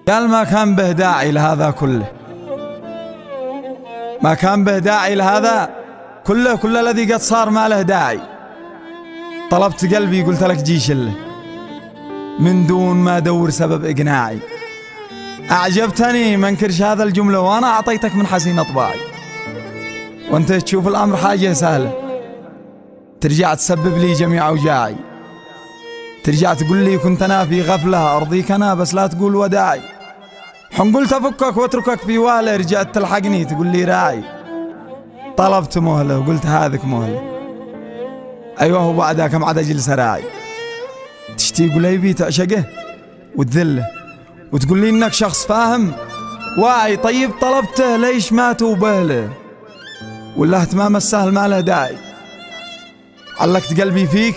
قال ما كان به داعي لهذا كله، ما كان به داعي لهذا كله، كل الذي قد صار ما له داعي. طلبت قلبي قلت لك جيش له من دون ما ادور سبب اقناعي. اعجبتني ما انكرش هذا الجمله وانا اعطيتك من حسين اطباعي، وانت تشوف الامر حاجه سهله، ترجع تسبب لي جميع اوجاعي، ترجع تقول لي كنت انا في غفله ارضيك انا بس لا تقول وداعي. حن قلت افكك واتركك في وهله، رجعت تلحقني تقول لي راعي. طلبت مهله وقلت هذك مهله، ايوه وبعدها كم عاد اجلس راعي. تشتي قليبي تعشقه وتذله وتقول لي انك شخص فاهم واعي. طيب طلبته ليش ما توبه له؟ ولا اهتمام السهل ما له داعي. علقت قلبي فيك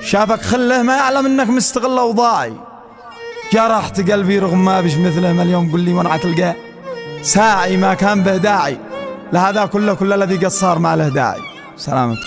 شافك خله ما يعلم انك مستغل اوضاعي. جرحت قلبي رغم ما بش مثله، ما اليوم قل لي وانا تلقاه ساعي ما كان به داعي لهذا كله، كل الذي قد صار ما له داعي. سلامتك.